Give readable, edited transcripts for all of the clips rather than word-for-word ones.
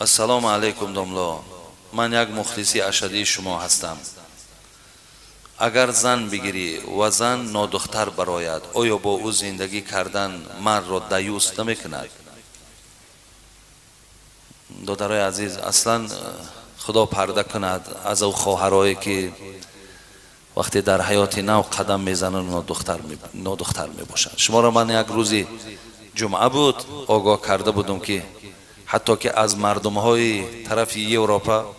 السلام علیکم داملا، من یک مخلصی اشدی شما هستم. اگر زن بگیری و زن نادختر براید، آیا با او زندگی کردن مرد را دیوس نمیکند؟ دادرای عزیز، اصلا خدا پرده کند از او خواهرایی که وقتی در حیات نو قدم میزنن نادختر میباشند. شما را من یک روزی جمعه بود آگاه کرده بودم که حتی که از مردم های طرف اروپا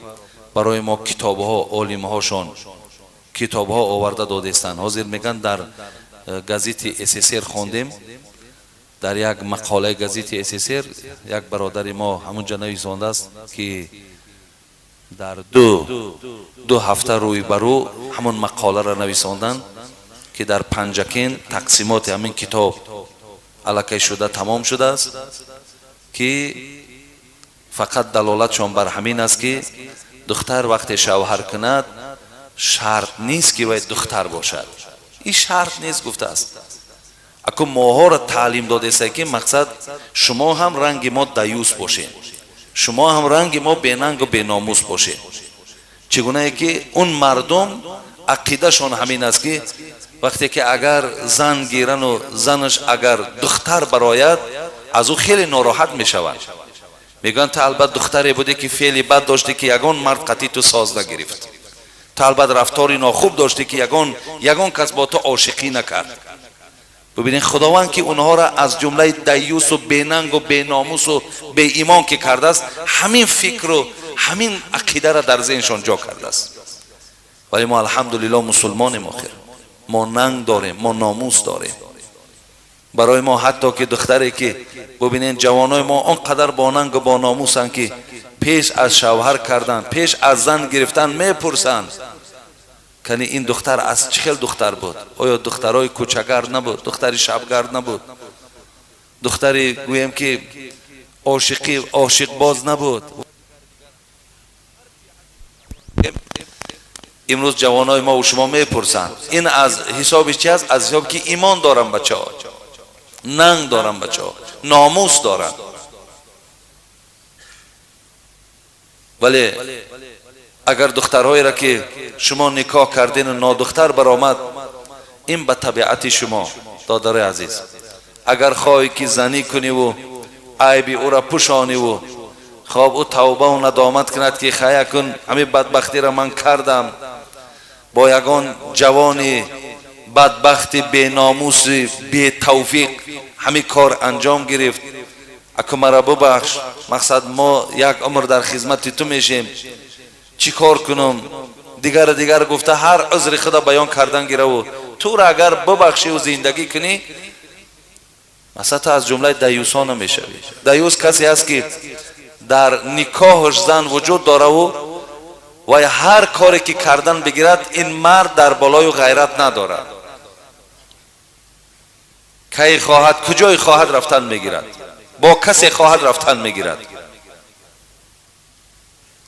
برای ما کتاب ها، عالم هاشون کتاب ها آورده دادستان. حاضر میگن در گازیت SSR خوندیم، در یک مقاله گازیت SSR یک برادر ما همونجا نویسنده است که در دو هفته روی برو همون مقاله را نویساندن که در پنجکین تقسیمات همین کتاب الکی شده تمام شده است که فقط دلالتشان بر همین است که دختر وقتی شوهر کند شرط نیست که باید دختر باشد. این شرط نیست گفته است. اکو ماها را تعلیم داده است که مقصد شما هم رنگ ما دیوس باشین، شما هم رنگ ما بیننگ و بیناموس باشین. چگونه که اون مردم عقیده شون همین است که وقتی که اگر زن گیرن و زنش اگر دختر براید از او خیلی ناراحت می شود. میگن تا البته دختری بوده که فعلی بد داشته که یگان مرد قطعی تو ساز نگرفت، تا البته رفتاری ناخوب داشته که یگان کس با تو عاشقی نکرد. ببینید خداوند که اونها را از جمله دیوس و بیننگ و بیناموس و بی ایمان که کرده است، همین فکر و همین عقیده را در ذهنشان جا کرده است. ولی ما الحمدلله مسلمانیم، آخر ما ننگ داریم، ما ناموس داریم. برای ما حتی که دختری که ببینین جوانای ما آنقدر با ننگ و با ناموسن که پیش از شوهر کردن، پیش از زن گرفتن میپرسند که این دختر از چه خیل دختر بود؟ آیا دخترای کوچه‌گرد نبود؟ دختری شبگرد نبود؟ دختری گویم که عاشق باز نبود؟ امروز جوانای ما و شما میپرسند. این از حساب چی است؟ از حساب که ایمان دارن بچه‌ها، ننگ دارن بچه‌ها، ناموس دارن. ولی اگر دخترهایی را که شما نکاح کردین و نادختر برآمد، این به طبیعت شما دادر عزیز. اگر خواهی که زنی کنی و عیب او را پوشانی و خواب او توبه و ندامت کند که خیه کن همین بدبختی را من کردم، با یگان جوانی بدبخت بی ناموس بی توفیق همین کار انجام گرفت، اکو مرا ببخش، مقصد ما یک عمر در خدمت تو میشیم، چی کار کنم؟ دیگر گفته هر عذر خدا بیان کردن گیره و تو را اگر ببخشی و زندگی کنی، مثلا تو از جمله دیوسان نمیشوی. دیوس کسی است که در نکاحش زن وجود داره و هر کاری که کردن بگیرد این مرد در بالای و غیرت ندارد، کی خواهد کجای خواهد رفتن میگیرد، با کسی خواهد رفتن میگیرد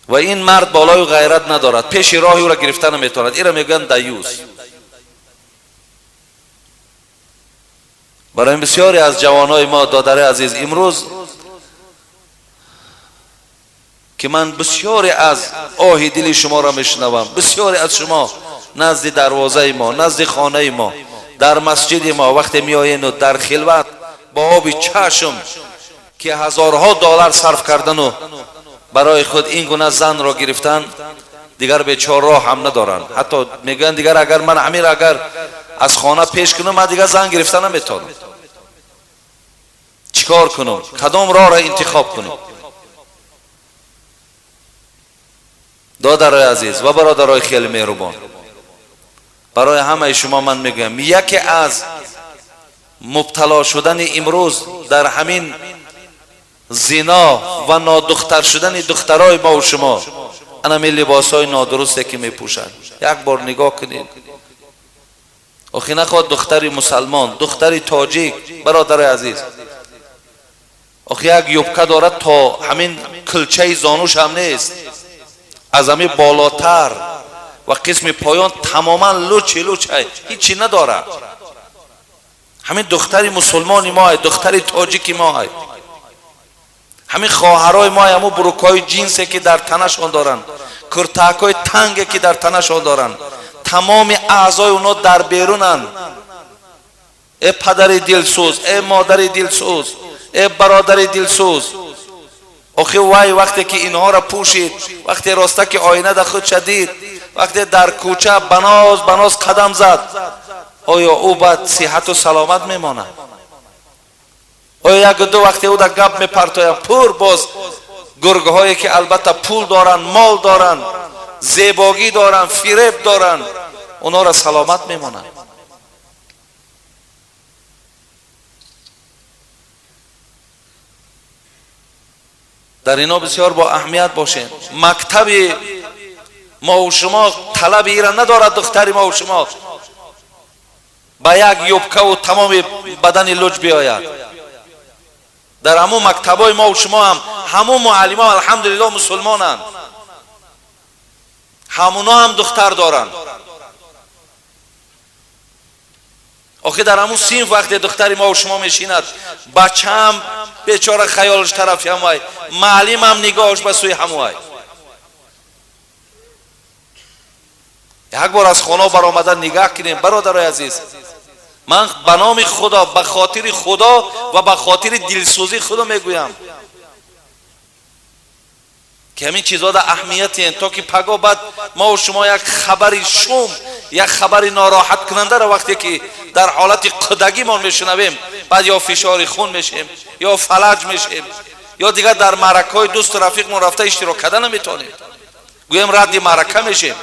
و این مرد بالای و غیرت ندارد، پیش راهی او را گرفتن نمیتواند. این را میگن دیوس. برای بسیاری از جوانای ما دادر عزیز امروز که من بسیاری از آه دل شما را میشنوم، بسیاری از شما نزد دروازه ما، نزد خانه ما، در مسجد ما وقتی میآیین و در خلوت با آب چشم که هزارها دلار صرف کردن و برای خود این گونه زن را گرفتن، دیگر بیچاره راه هم ندارن. حتی میگن دیگر اگر من امیر اگر از خانه پیش کنم من دیگر زن گرفتن نمیتونم، چیکار کنم؟ کدام راه را انتخاب کنم؟ دادرای عزیز و برادرای خیلی مهربان، برای همه شما من میگم یکی از مبتلا شدن امروز در همین زنا و نادختر شدن دخترای ما و شما انمی لباسای نادرسته که میپوشند. یک بار نگاه کنید. آخی نخواد دختری مسلمان، دختری تاجیک برادر عزیز، آخی یک یوبکه دارد تا همین کلچه زانوش هم نیست، از همین بالاتر و قسم پایان تماما لوچه هیچی نداره. همین دختری مسلمانی ما های، دختری تاجیکی ما های. همین خواهرای ما همون بروکای جینسی که در تنشان دارن، کرتکای تنگی که در تنشان دارن، تمام اعضای اونا در بیرونن. ای پدر دلسوز، ای مادر دلسوز، ای برادر دلسوز، آخه وای وقتی که اینها را پوشید، وقتی راسته که آینه در خود شدید، وقتی در کوچه بناز قدم زد، آیا او بعد صحت و سلامت میماند؟ آیا یک دو وقتی او در گپ میپرتاید پر باز گرگه هایی که البته پول دارن، مال دارن، زیباگی دارن، فریب دارن، اونا را سلامت میماند؟ در اینا بسیار با اهمیت باشین. مکتب ما و شما طلب ایران ندارد دختری ما و شما با یک یوبکه و تمام بدن لج بیاید. در همون مکتبای ما و شما هم همون معلمان الحمدلله مسلمانند، همونا هم دختر دارن. آخه در همون صنف وقتی دختری ما و شما میشیند، بچه هم بیچاره خیالش طرفی هموای، معلم هم نگاهش به سوی هموای. یک بار از خانه برآمدن نگاه کنیم برادرای عزیز. من به نام خدا، به خاطر خدا و به خاطر دلسوزی خدا میگویم که همین چیزها در اهمیتی هستند تا که پگاه بعد ما و شما یک خبری شوم، یک خبری ناراحت کننده را وقتی که در حالت قدگی ما میشنویم، بعد یا فشار خون میشیم یا فلج میشیم یا دیگر در معرکه های دوست و رفیق ما رفته اشتراک کردن نمیتونیم، گویم رد معرکه میشیم.